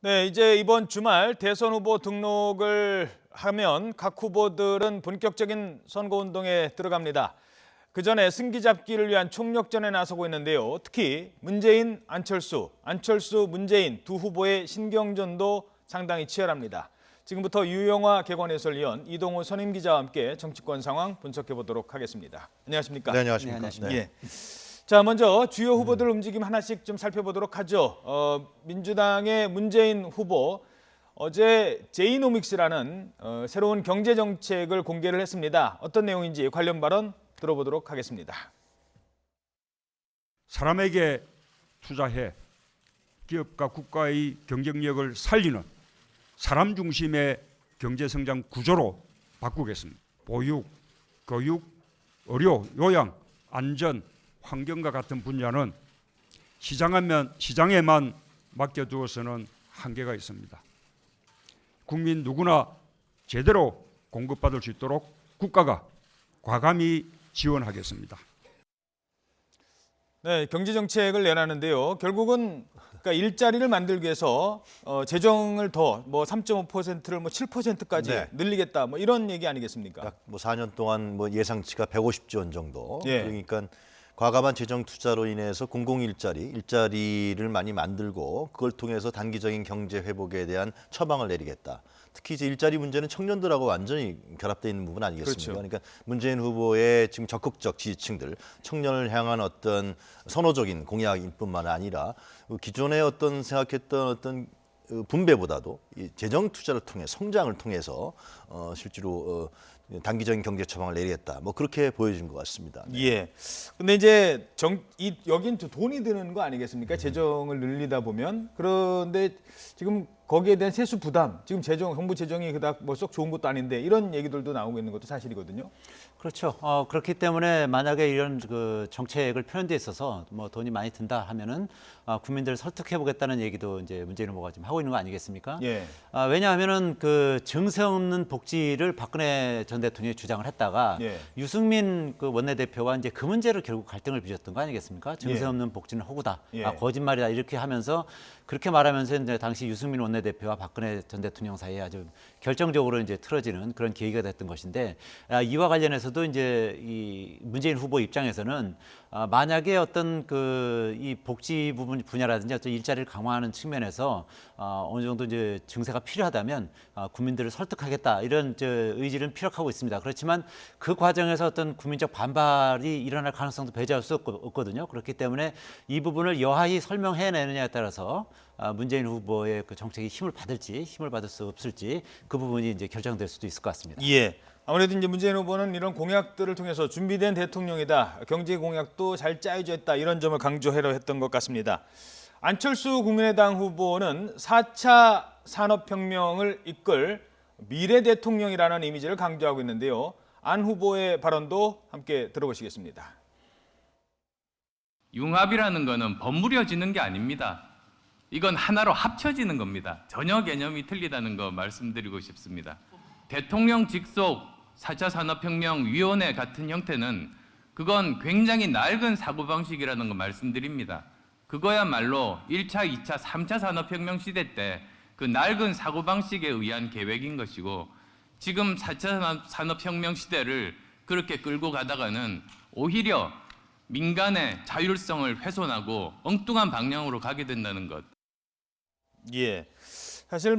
네, 이제 이번 주말 대선 후보 등록을 하면 각 후보들은 본격적인 선거운동에 들어갑니다. 그 전에 승기잡기를 위한 총력전에 나서고 있는데요. 특히 문재인, 안철수, 문재인 두 후보의 신경전도 상당히 치열합니다. 지금부터 유영화 개관 해설위원 이동우 선임기자와 함께 정치권 상황 분석해 보도록 하겠습니다. 안녕하십니까? 네, 안녕하십니까? 네, 안녕하십니까? 예. 자, 먼저 주요 후보들 움직임 하나씩 좀 살펴보도록 하죠. 민주당의 문재인 후보 어제 제이노믹스라는 새로운 경제 정책을 공개를 했습니다. 어떤 내용인지 관련 발언 들어보도록 하겠습니다. 사람에게 투자해 기업과 국가의 경쟁력을 살리는 사람 중심의 경제성장 구조로 바꾸겠습니다. 보육, 교육, 의료, 요양, 안전, 환경과 같은 분야는 시장에만 맡겨두어서는 한계가 있습니다. 국민 누구나 제대로 공급받을 수 있도록 국가가 과감히 지원하겠습니다. 네, 경제 정책을 내놨는데요. 결국은 그러니까 일자리를 만들기 위해서 재정을 더 3.5%를 7%까지 네. 늘리겠다. 이런 얘기 아니겠습니까? 약 4년 동안 예상치가 150조 원 정도. 예. 그러니까 과감한 재정 투자로 인해서 일자리를 많이 만들고 그걸 통해서 단기적인 경제 회복에 대한 처방을 내리겠다. 특히 이제 일자리 문제는 청년들하고 완전히 결합되어 있는 부분 아니겠습니까? 그렇죠. 그러니까 문재인 후보의 지금 적극적 지지층들, 청년을 향한 어떤 선호적인 공약일 뿐만 아니라 기존에 생각했던 어떤 분배보다도 이 재정 투자를 통해 성장을 통해서 실제로 단기적인 경제 처방을 내리겠다. 그렇게 보여진 것 같습니다. 네. 예. 근데 이제 여긴 돈이 드는 거 아니겠습니까? 재정을 늘리다 보면. 그런데 지금 거기에 대한 세수 부담, 지금 정부 재정이 그닥 썩 좋은 것도 아닌데 이런 얘기들도 나오고 있는 것도 사실이거든요. 그렇죠. 그렇기 때문에 만약에 이런 그 정책을 펴는 데 있어서 돈이 많이 든다 하면은 국민들을 설득해 보겠다는 얘기도 이제 문재인 후보가 지금 하고 있는 거 아니겠습니까? 예. 왜냐하면은 그 증세 없는 복지를 박근혜 전 대통령이 주장을 했다가 예. 유승민 그 원내대표와 이제 그 문제로 결국 갈등을 빚었던 거 아니겠습니까? 증세 예. 없는 복지는 허구다, 예. 거짓말이다 이렇게 하면서 그렇게 말하면서 이제 당시 유승민 원내대표와 박근혜 전 대통령 사이에 아주 결정적으로 이제 틀어지는 그런 계기가 됐던 것인데 이와 관련해서도 이제 이 문재인 후보 입장에서는 만약에 어떤 이 복지 분야라든지 어떤 일자리를 강화하는 측면에서 어느 정도 이제 증세가 필요하다면 국민들을 설득하겠다 이런 의지는 피력하고 있습니다. 그렇지만 그 과정에서 어떤 국민적 반발이 일어날 가능성도 배제할 수 없거든요. 그렇기 때문에 이 부분을 여하히 설명해내느냐에 따라서 문재인 후보의 그 정책이 힘을 받을지 힘을 받을 수 없을지 그 부분이 이제 결정될 수도 있을 것 같습니다. 예. 아무래도 이제 문재인 후보는 이런 공약들을 통해서 준비된 대통령이다. 경제 공약도 잘 짜여져 있다. 이런 점을 강조하려 했던 것 같습니다. 안철수 국민의당 후보는 4차 산업혁명을 이끌 미래 대통령이라는 이미지를 강조하고 있는데요. 안 후보의 발언도 함께 들어보시겠습니다. 융합이라는 것은 버무려지는 게 아닙니다. 이건 하나로 합쳐지는 겁니다. 전혀 개념이 틀리다는 거 말씀드리고 싶습니다. 대통령 직속 4차 산업혁명위원회 같은 형태는 그건 굉장히 낡은 사고방식이라는 거 말씀드립니다. 그거야말로 1차, 2차, 3차 산업혁명 시대 때 그 낡은 사고방식에 의한 계획인 것이고 지금 4차 산업혁명 시대를 그렇게 끌고 가다가는 오히려 민간의 자율성을 훼손하고 엉뚱한 방향으로 가게 된다는 것. 예. 사실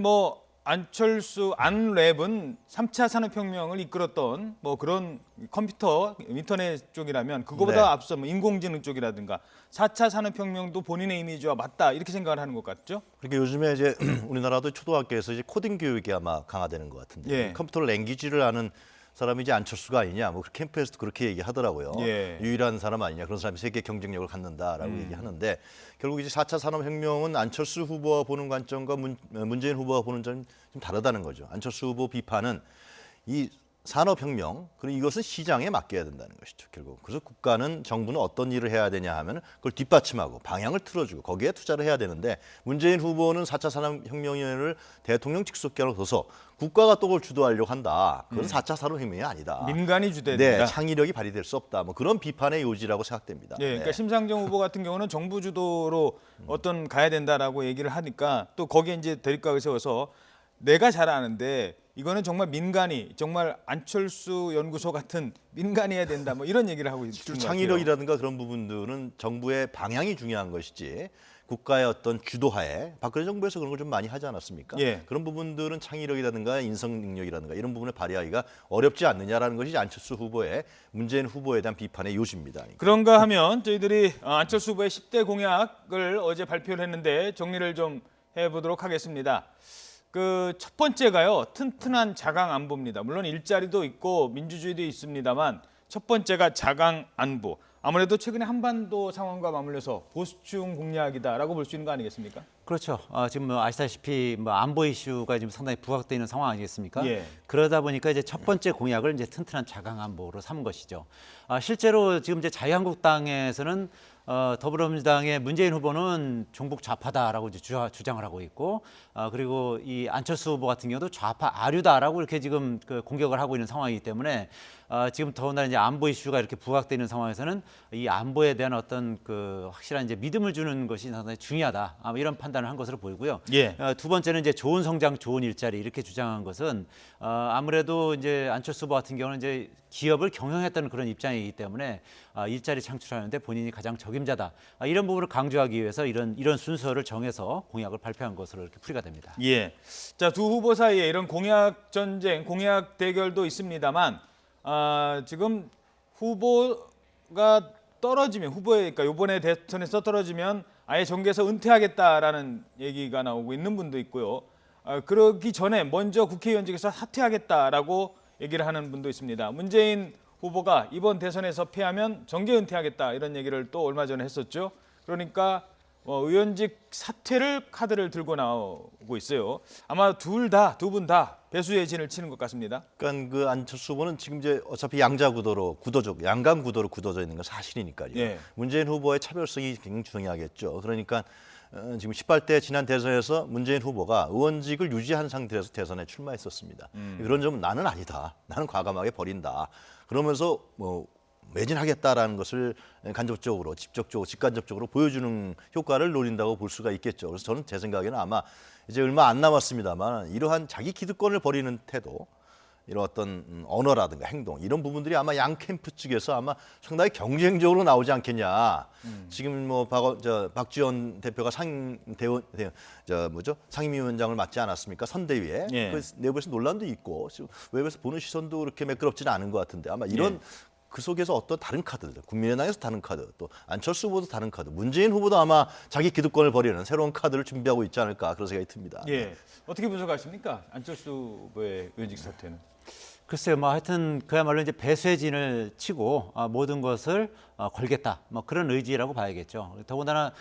안철수 안랩은 3차 산업혁명을 이끌었던 그런 컴퓨터, 인터넷 쪽이라면 그거보다 네. 앞서 인공지능 쪽이라든가 4차 산업혁명도 본인의 이미지와 맞다 이렇게 생각을 하는 것 같죠? 그러니까 요즘에 이제 우리나라도 초등학교에서 이제 코딩 교육이 아마 강화되는 것 같은데 예. 컴퓨터 랭귀지를 아는 사람이 이제 안철수가 아니냐, 캠프에서도 그렇게 얘기하더라고요. 예. 유일한 사람 아니냐, 그런 사람이 세계 경쟁력을 갖는다라고 얘기하는데 결국 이제 4차 산업혁명은 안철수 후보가 보는 관점과 문재인 후보가 보는 점이 좀 다르다는 거죠. 안철수 후보 비판은 이 산업혁명, 그리고 이것은 시장에 맡겨야 된다는 것이죠, 결국. 그래서 국가는, 정부는 어떤 일을 해야 되냐 하면 그걸 뒷받침하고 방향을 틀어주고 거기에 투자를 해야 되는데, 문재인 후보는 4차 산업혁명을 대통령 직속계로 둬서 국가가 또 그걸 주도하려고 한다. 그건 4차 산업혁명이 아니다. 민간이 주도해야 네, 된다. 창의력이 발휘될 수 없다. 뭐 그런 비판의 요지라고 생각됩니다. 예, 그러니까 네. 심상정 후보 같은 경우는 정부 주도로 어떤 가야 된다라고 얘기를 하니까 또 거기에 이제 대립각을 세워서 내가 잘 아는데 이거는 정말 민간이, 정말 안철수 연구소 같은 민간이 해야 된다, 뭐 이런 얘기를 하고 있는 것 같아요. 창의력이라든가 그런 부분들은 정부의 방향이 중요한 것이지, 국가의 어떤 주도하에 박근혜 정부에서 그런 걸 좀 많이 하지 않았습니까? 예. 그런 부분들은 창의력이라든가 인성 능력이라든가 이런 부분을 발휘하기가 어렵지 않느냐라는 것이 안철수 후보의, 문재인 후보에 대한 비판의 요지입니다. 그런가 하면 저희들이 안철수 후보의 10대 공약을 어제 발표를 했는데 정리를 좀 해보도록 하겠습니다. 그 첫 번째가요, 튼튼한 자강 안보입니다. 물론 일자리도 있고 민주주의도 있습니다만 첫 번째가 자강 안보. 아무래도 최근에 한반도 상황과 맞물려서 보수층 공략이다라고 볼 수 있는 거 아니겠습니까? 그렇죠. 지금 뭐 아시다시피 뭐 안보 이슈가 지금 상당히 부각되어 있는 상황 아니겠습니까? 예. 그러다 보니까 이제 첫 번째 공약을 이제 튼튼한 자강 안보로 삼은 것이죠. 실제로 지금 이제 자유한국당에서는 더불어민주당의 문재인 후보는 종북 좌파다라고 이제 주장을 하고 있고, 그리고 이 안철수 후보 같은 경우도 좌파 아류다라고 이렇게 지금 그 공격을 하고 있는 상황이기 때문에 지금 더군다나 이제 안보 이슈가 이렇게 부각되는 상황에서는 이 안보에 대한 어떤 그 확실한 이제 믿음을 주는 것이 상당히 중요하다, 아마 이런 판단을 한 것으로 보이고요. 예. 두 번째는 이제 좋은 성장, 좋은 일자리 이렇게 주장한 것은 아무래도 이제 안철수 후보 같은 경우는 이제 기업을 경영했다는 그런 입장이기 때문에 일자리 창출하는데 본인이 가장 적임자다, 이런 부분을 강조하기 위해서 이런 순서를 정해서 공약을 발표한 것으로 이렇게 풀이가 됩니다. 예. 자, 두 후보 사이에 이런 공약 전쟁, 공약 대결도 있습니다만 지금 후보가 떨어지면, 그러니까 이번에 대선에서 떨어지면 아예 정계에서 은퇴하겠다라는 얘기가 나오고 있는 분도 있고요. 그러기 전에 먼저 국회의원직에서 사퇴하겠다라고 얘기를 하는 분도 있습니다. 문재인 후보가 이번 대선에서 패하면 정계 은퇴하겠다, 이런 얘기를 또 얼마 전에 했었죠. 그러니까 의원직 사퇴를 카드를 들고 나오고 있어요. 아마 두 분 다 배수의 진을 치는 것 같습니다. 그러니까 그 안철수 후보는 지금 이제 어차피 양강 구도로 굳어져 있는 건 사실이니까요. 예. 문재인 후보의 차별성이 굉장히 중요하겠죠. 그러니까 지금 18대 지난 대선에서 문재인 후보가 의원직을 유지한 상태에서 대선에 출마했었습니다. 그런 점은 나는 아니다, 나는 과감하게 버린다, 그러면서 뭐 매진하겠다라는 것을 간접적으로, 직간접적으로 보여주는 효과를 노린다고 볼 수가 있겠죠. 그래서 저는 제 생각에는 아마 이제 얼마 안 남았습니다만 이러한 자기 기득권을 버리는 태도, 이런 어떤 언어라든가 행동, 이런 부분들이 아마 양 캠프 측에서 아마 상당히 경쟁적으로 나오지 않겠냐. 지금 뭐 박지원 대표가 상임위원장을 맡지 않았습니까? 선대위에. 예. 그 내부에서 논란도 있고 외부에서 보는 시선도 그렇게 매끄럽지는 않은 것 같은데, 아마 이런 예. 그 속에서 어떤 다른 카드들, 국민의당에서 다른 카드, 또 안철수 후보도 다른 카드, 문재인 후보도 아마 자기 기득권을 버리는 새로운 카드를 준비하고 있지 않을까, 그런 생각이 듭니다. 예. 어떻게 분석하십니까? 안철수 후보의 의원직 사퇴는. 글쎄요, 뭐 하여튼 그야말로 이제 배수의 진을 치고 모든 것을 걸겠다, 뭐 그런 의지라고 봐야겠죠. 더군다나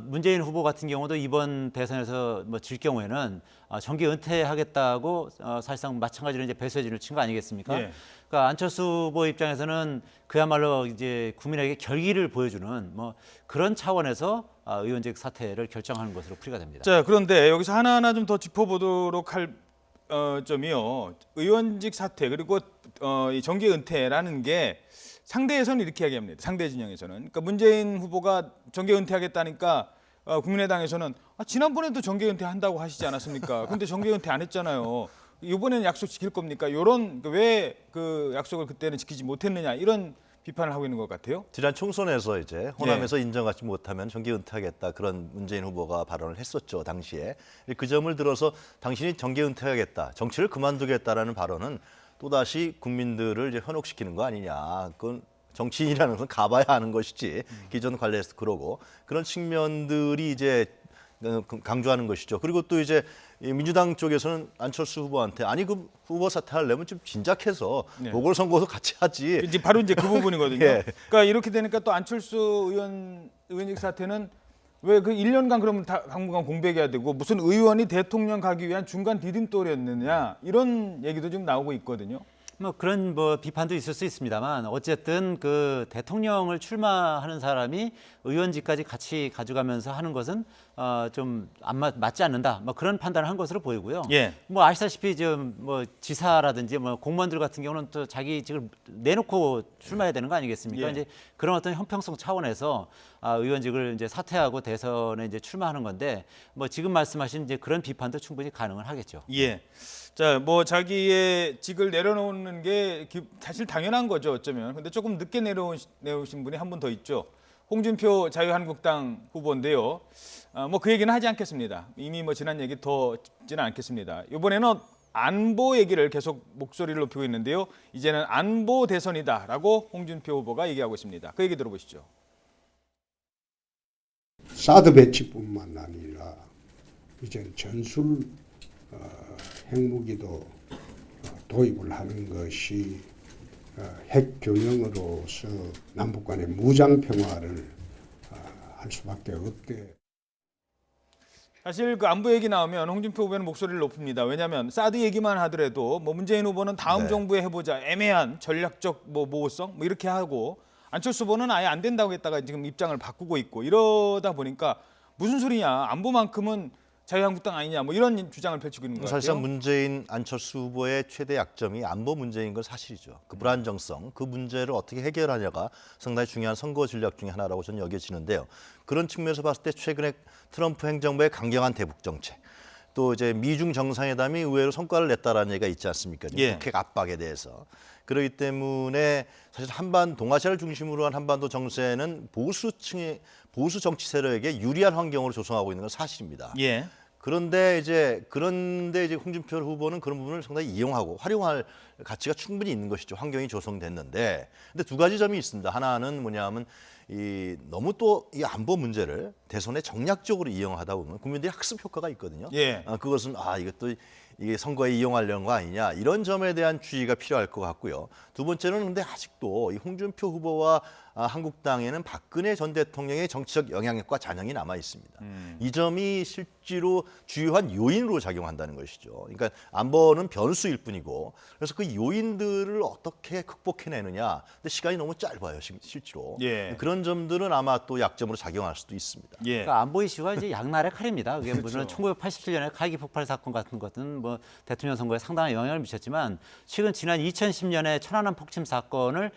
문재인 후보 같은 경우도 이번 대선에서 뭐 질 경우에는 정계 은퇴하겠다고 사실상 마찬가지로 이제 배수의 진을 친 거 아니겠습니까? 예. 그러니까 안철수 후보 입장에서는 그야말로 이제 국민에게 결기를 보여주는 뭐 그런 차원에서 의원직 사퇴를 결정하는 것으로 풀이가 됩니다. 자, 그런데 여기서 하나하나 좀 더 짚어보도록 할 점이요. 의원직 사퇴 그리고 이 정계 은퇴라는 게 상대에서는 이렇게 이야기합니다. 상대 진영에서는. 그러니까 문재인 후보가 정계 은퇴하겠다니까 국민의당에서는 지난번에도 정계 은퇴한다고 하시지 않았습니까? 근데 정계 은퇴 안 했잖아요. 이번에는 약속 지킬 겁니까? 이런 왜 그 약속을 그때는 지키지 못했느냐, 이런 비판을 하고 있는 것 같아요. 지난 총선에서 이제 호남에서 인정하지 못하면 정계 은퇴하겠다, 그런 문재인 후보가 발언을 했었죠, 당시에. 그 점을 들어서 당신이 정계 은퇴하겠다, 정치를 그만두겠다라는 발언은 또다시 국민들을 이제 현혹시키는 거 아니냐. 그건 정치인이라는 것은 가봐야 하는 것이지, 기존 관례에서 그러고 그런 측면들이 이제 강조하는 것이죠. 그리고 또 이제 민주당 쪽에서는 안철수 후보한테 아니 그 후보 사퇴하려면 좀 진작해서 네. 보궐선거도 같이 하지. 이제 바로 이제 그 부분이거든요. 예. 그러니까 이렇게 되니까 또 안철수 의원직 사퇴는 왜 그 1년간 그러면 당분간 공백해야 되고 무슨 의원이 대통령 가기 위한 중간 디딤돌이었느냐, 이런 얘기도 좀 나오고 있거든요. 뭐 그런 뭐 비판도 있을 수 있습니다만 어쨌든 그 대통령을 출마하는 사람이 의원직까지 같이 가져가면서 하는 것은 좀 안 맞지 않는다. 뭐 그런 판단을 한 것으로 보이고요. 예. 뭐 아시다시피 좀 뭐 지사라든지 뭐 공무원들 같은 경우는 또 자기 직을 내놓고 출마해야 되는 거 아니겠습니까? 예. 이제 그런 어떤 형평성 차원에서 의원직을 이제 사퇴하고 대선에 이제 출마하는 건데 뭐 지금 말씀하신 이제 그런 비판도 충분히 가능은 하겠죠. 예. 자, 뭐 자기의 직을 내려놓는 게 사실 당연한 거죠, 어쩌면. 근데 조금 늦게 내려오신 분이 한 분 더 있죠. 홍준표 자유한국당 후보인데요. 뭐 그 얘기는 하지 않겠습니다. 이미 뭐 지난 얘기 더 짚지는 않겠습니다. 이번에는 안보 얘기를 계속 목소리를 높이고 있는데요. 이제는 안보 대선이다라고 홍준표 후보가 얘기하고 있습니다. 그 얘기 들어보시죠. 사드 배치뿐만 아니라 이제 전술 핵무기도 도입을 하는 것이 핵 균형으로서 남북 간의 무장 평화를 할 수밖에 없게. 사실 그 안보 얘기 나오면 홍준표 후보는 목소리를 높입니다. 왜냐하면 사드 얘기만 하더라도 뭐 문재인 후보는 다음 네. 정부에 해보자 애매한 전략적 뭐 모호성 뭐 이렇게 하고 안철수 후보는 아예 안 된다고 했다가 지금 입장을 바꾸고 있고 이러다 보니까 무슨 소리냐 안보만큼은 자유한국당 아니냐 뭐 이런 주장을 펼치고 있는 것 같아요. 사실상 문재인 안철수 후보의 최대 약점이 안보 문제인 건 사실이죠. 그 불안정성, 그 문제를 어떻게 해결하냐가 상당히 중요한 선거 전략 중에 하나라고 저는 여겨지는데요. 그런 측면에서 봤을 때 최근에 트럼프 행정부의 강경한 대북 정책, 또 이제 미중 정상회담이 의외로 성과를 냈다라는 얘기가 있지 않습니까? 예. 북핵 압박에 대해서. 그렇기 때문에 사실 동아시아를 중심으로 한 한반도 정세는 보수 정치 세력에게 유리한 환경으로 조성하고 있는 건 사실입니다. 예. 그런데 이제 홍준표 후보는 그런 부분을 상당히 이용하고 활용할 가치가 충분히 있는 것이죠. 환경이 조성됐는데, 근데 두 가지 점이 있습니다. 하나는 뭐냐면 너무 또 이 안보 문제를 대선에 정략적으로 이용하다 보면 국민들이 학습 효과가 있거든요. 예. 그것은 이것도 이게 선거에 이용하려는 거 아니냐 이런 점에 대한 주의가 필요할 것 같고요. 두 번째는 근데 아직도 이 홍준표 후보와 한국당에는 박근혜 전 대통령의 정치적 영향력과 잔영이 남아 있습니다. 이 점이 실제로 주요한 요인으로 작용한다는 것이죠. 그러니까 안보는 변수일 뿐이고 그래서 그 요인들을 어떻게 극복해내느냐. 근데 시간이 너무 짧아요, 실제로. 예. 그런 점들은 아마 또 약점으로 작용할 수도 있습니다. 예. 그러니까 안보 이슈가 이제 양날의 칼입니다. 그게 그렇죠. 물론 1987년에 칼기 폭발 사건 같은 것은 뭐 대통령 선거에 상당한 영향을 미쳤지만 지난 2010년에 천안함 폭침 사건을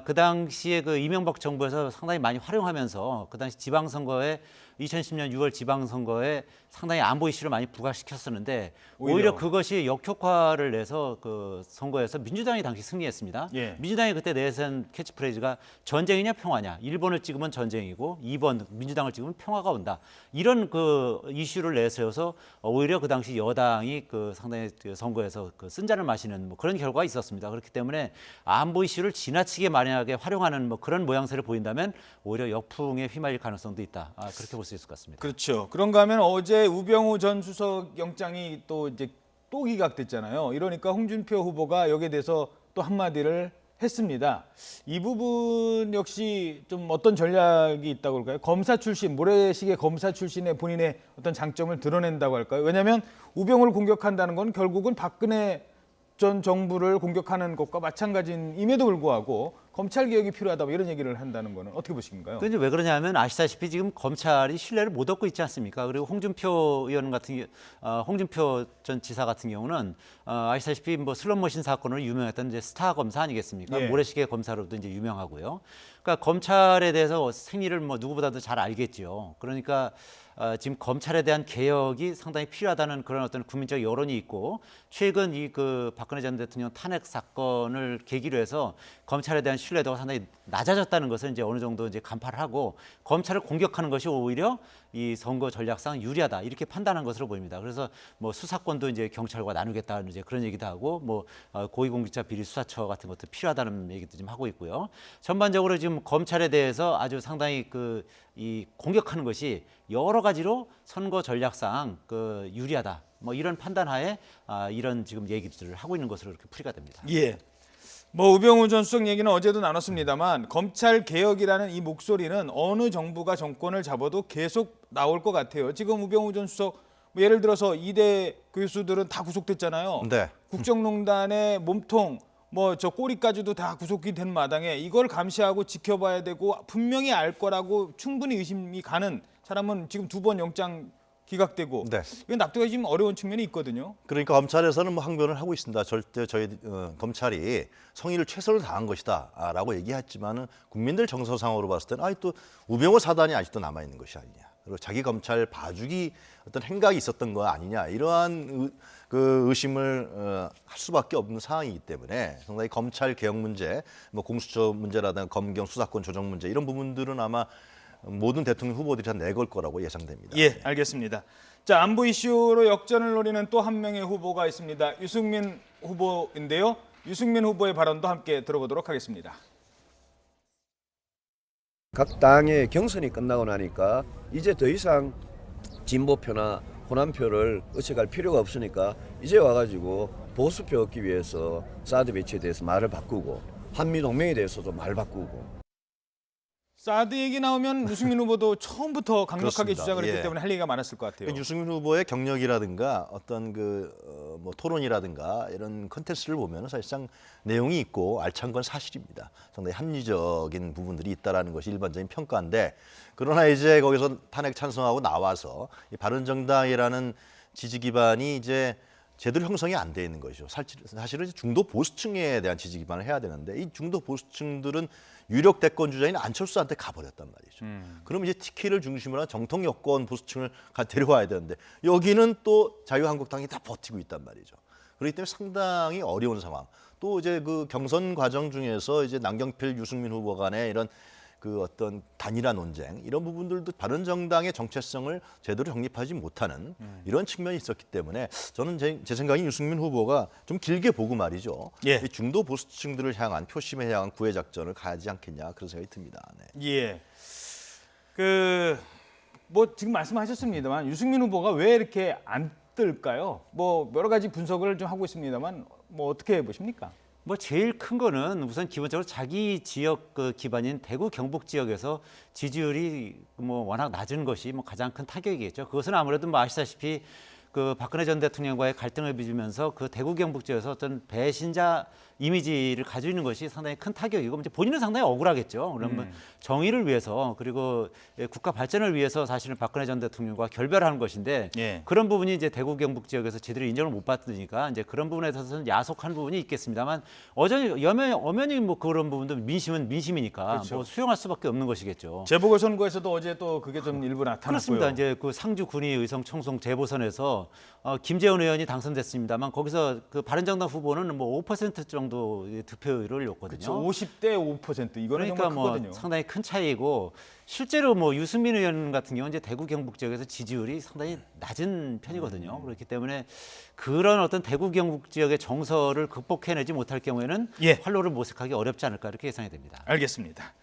그 당시에 그 이명박 정부에서 상당히 많이 활용하면서 그 당시 지방선거에 2010년 6월 지방선거에 상당히 안보 이슈를 많이 부각시켰었는데 오히려 그것이 역효과를 내서 그 선거에서 민주당이 당시 승리했습니다. 예. 민주당이 그때 내세운 캐치프레이즈가 전쟁이냐 평화냐. 1번을 찍으면 전쟁이고 2번 민주당을 찍으면 평화가 온다. 이런 그 이슈를 내세워서 오히려 그 당시 여당이 그 상당히 그 선거에서 그 쓴잔을 마시는 뭐 그런 결과가 있었습니다. 그렇기 때문에 안보 이슈를 지나치게 만약에 활용하는 뭐 그런 모양새를 보인다면 오히려 역풍에 휘말릴 가능성도 있다. 그렇게 볼 수 있을 것 같습니다. 그렇죠. 그런가 하면 어제 우병우 전 수석 영장이 또 기각됐잖아요. 이러니까 홍준표 후보가 여기에 대해서 또 한마디를 했습니다. 이 부분 역시 좀 어떤 전략이 있다고 할까요? 검사 출신, 모래시계 검사 출신의 본인의 어떤 장점을 드러낸다고 할까요? 왜냐하면 우병우를 공격한다는 건 결국은 박근혜 전 정부를 공격하는 것과 마찬가지임에도 불구하고 검찰 개혁이 필요하다 뭐 이런 얘기를 한다는 거는 어떻게 보시는가요? 그런데 왜 그러냐면 아시다시피 지금 검찰이 신뢰를 못 얻고 있지 않습니까? 그리고 홍준표 전 지사 같은 경우는 아시다시피 뭐 슬롯머신 사건으로 유명했던 이제 스타 검사 아니겠습니까? 예. 모래시계 검사로도 이제 유명하고요. 그러니까 검찰에 대해서 생리를 뭐 누구보다도 잘 알겠죠. 그러니까 지금 검찰에 대한 개혁이 상당히 필요하다는 그런 어떤 국민적 여론이 있고 최근 이 그 박근혜 전 대통령 탄핵 사건을 계기로 해서 검찰에 대한 신뢰도가 상당히 낮아졌다는 것을 이제 어느 정도 이제 간파를 하고 검찰을 공격하는 것이 오히려 이 선거 전략상 유리하다 이렇게 판단한 것으로 보입니다. 그래서 뭐 수사권도 이제 경찰과 나누겠다는 이제 그런 얘기도 하고 뭐 고위공직자 비리 수사처 같은 것도 필요하다는 얘기도 좀 하고 있고요. 전반적으로 지금 검찰에 대해서 아주 상당히 이 공격하는 것이 여러 가지로 선거 전략상 유리하다. 뭐 이런 판단하에 이런 지금 얘기들을 하고 있는 것으로 이렇게 풀이가 됩니다. 예. 뭐 우병우 전 수석 얘기는 어제도 나눴습니다만 검찰 개혁이라는 이 목소리는 어느 정부가 정권을 잡아도 계속 나올 것 같아요. 지금 우병우 전 수석 뭐 예를 들어서 이대 교수들은 다 구속됐잖아요. 네. 국정농단의 몸통 뭐 저 꼬리까지도 다 구속이 된 마당에 이걸 감시하고 지켜봐야 되고 분명히 알 거라고 충분히 의심이 가는 사람은 지금 2번 영장 기각되고 네. 이건 납득하기 좀 어려운 측면이 있거든요. 그러니까 검찰에서는 뭐 항변을 하고 있습니다. 절대 저희 검찰이 성의를 최선을 다한 것이다라고 얘기했지만은 국민들 정서상으로 봤을 때는 아이 또 우병우 사단이 아직도 남아 있는 것이 아니냐. 그리고 자기 검찰 봐주기 어떤 행각이 있었던 거 아니냐 이러한 그 의심을 할 수밖에 없는 상황이기 때문에 상당히 검찰 개혁 문제, 뭐 공수처 문제라든가 검경 수사권 조정 문제 이런 부분들은 아마 모든 대통령 후보들이 다 내걸 거라고 예상됩니다. 예, 알겠습니다. 자, 안보 이슈로 역전을 노리는 또 한 명의 후보가 있습니다. 유승민 후보인데요. 유승민 후보의 발언도 함께 들어보도록 하겠습니다. 각 당의 경선이 끝나고 나니까 이제 더 이상 진보표나 호남표를 의식할 필요가 없으니까 이제 와가지고 보수표 얻기 위해서 사드 배치에 대해서 말을 바꾸고 한미동맹에 대해서도 말 바꾸고. 사드 얘기 나오면 유승민 후보도 처음부터 강력하게 그렇습니다. 주장을 했기 예. 때문에 할 얘기가 많았을 것 같아요. 유승민 후보의 경력이라든가 어떤 뭐 토론이라든가 이런 컨텐츠를 보면 사실상 내용이 있고 알찬 건 사실입니다. 상당히 합리적인 부분들이 있다라는 것이 일반적인 평가인데 그러나 이제 거기서 탄핵 찬성하고 나와서 이 바른정당이라는 지지 기반이 이제 제대로 형성이 안 돼 있는 것이죠. 사실은 중도 보수층에 대한 지지 기반을 해야 되는데 이 중도 보수층들은 유력 대권 주자인 안철수한테 가버렸단 말이죠. 그럼 이제 TK를 중심으로 한 정통 여권 보수층을 데려와야 되는데 여기는 또 자유한국당이 다 버티고 있단 말이죠. 그렇기 때문에 상당히 어려운 상황. 또 이제 그 경선 과정 중에서 이제 남경필, 유승민 후보 간의 이런 그 어떤 단일화 논쟁 이런 부분들도 바른정당의 정체성을 제대로 정립하지 못하는 이런 측면이 있었기 때문에 저는 제 생각에 유승민 후보가 좀 길게 보고 말이죠. 예. 이 중도 보수층들을 향한 표심에 향한 구애 작전을 가야지 않겠냐 그런 생각이 듭니다. 네. 예. 뭐 지금 말씀하셨습니다만 유승민 후보가 왜 이렇게 안 뜰까요? 뭐 여러 가지 분석을 좀 하고 있습니다만 뭐 어떻게 보십니까? 뭐 제일 큰 거는 우선 기본적으로 자기 지역 그 기반인 대구 경북 지역에서 지지율이 뭐 워낙 낮은 것이 뭐 가장 큰 타격이겠죠. 그것은 아무래도 뭐 아시다시피 그 박근혜 전 대통령과의 갈등을 빚으면서 그 대구 경북 지역에서 어떤 배신자 이미지를 가지고 있는 것이 상당히 큰 타격이고 이제 본인은 상당히 억울하겠죠. 그러면 정의를 위해서 그리고 국가 발전을 위해서 사실은 박근혜 전 대통령과 결별하는 것인데 예. 그런 부분이 이제 대구 경북 지역에서 제대로 인정을 못 받으니까 이제 그런 부분에 있어서는 야속한 부분이 있겠습니다만 엄연히 뭐 그런 부분도 민심은 민심이니까 그렇죠. 뭐 수용할 수밖에 없는 것이겠죠. 재보궐선거에서도 어제 또 그게 좀 일부 나타났고요. 그렇습니다. 이제 그 상주 군위 의성 청송 재보선에서 김재원 의원이 당선됐습니다만 거기서 그 바른정당 후보는 뭐 5% 정도 득표율을 줬거든요. 그렇죠. 50대 5% 이거는 그러니까 정말 뭐 크거든요. 상당히 큰 차이고 실제로 뭐 유승민 의원 같은 경우는 이제 대구 경북 지역에서 지지율이 상당히 낮은 편이거든요. 그렇기 때문에 그런 어떤 대구 경북 지역의 정서를 극복해내지 못할 경우에는 예. 활로를 모색하기 어렵지 않을까 이렇게 예상이 됩니다. 알겠습니다.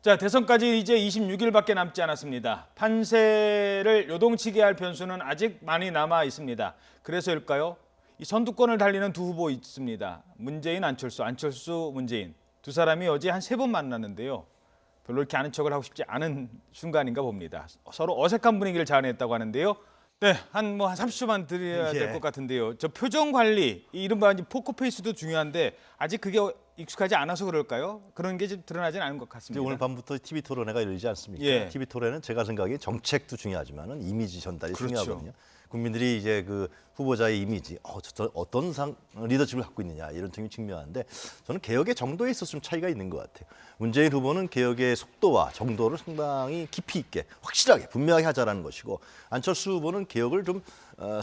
자, 대선까지 이제 26일밖에 남지 않았습니다. 판세를 요동치게 할 변수는 아직 많이 남아 있습니다. 그래서일까요? 이 선두권을 달리는 두 후보 있습니다. 문재인, 안철수, 안철수, 문재인. 두 사람이 어제 한 3번 만났는데요. 별로 이렇게 아는 척을 하고 싶지 않은 순간인가 봅니다. 서로 어색한 분위기를 자아냈다고 하는데요. 네, 한 30초만 드려야 될 것 같은데요. 저 표정 관리, 이 이른바 이제 포커페이스도 중요한데 아직 그게 익숙하지 않아서 그럴까요? 그런 게 지금 드러나진 않은 것 이제 같습니다. 오늘 밤부터 TV 토론회가 열리지 않습니까? 예. TV 토론회는 제가 생각에 정책도 중요하지만은 이미지 전달이 그렇죠. 중요하거든요. 국민들이 이제 그 후보자의 이미지, 어떤 리더십을 갖고 있느냐 이런 점이 중요한데 저는 개혁의 정도에 있어서 좀 차이가 있는 것 같아요. 문재인 후보는 개혁의 속도와 정도를 상당히 깊이 있게 확실하게 분명하게 하자라는 것이고 안철수 후보는 개혁을 좀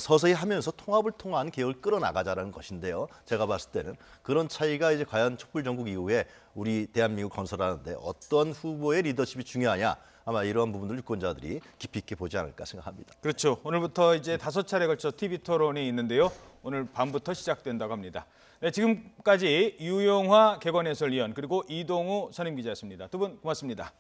서서히 하면서 통합을 통한 개혁을 끌어나가자라는 것인데요. 제가 봤을 때는 그런 차이가 이제 과연 촛불 전국 이후에 우리 대한민국 건설하는데 어떤 후보의 리더십이 중요하냐 아마 이러한 부분들 유권자들이 깊이 있게 보지 않을까 생각합니다. 그렇죠. 오늘부터 이제 5차례 걸쳐 TV 토론이 있는데요. 오늘 밤부터 시작된다고 합니다. 네, 지금까지 유용화 개관해설위원 그리고 이동우 선임기자였습니다. 두 분 고맙습니다.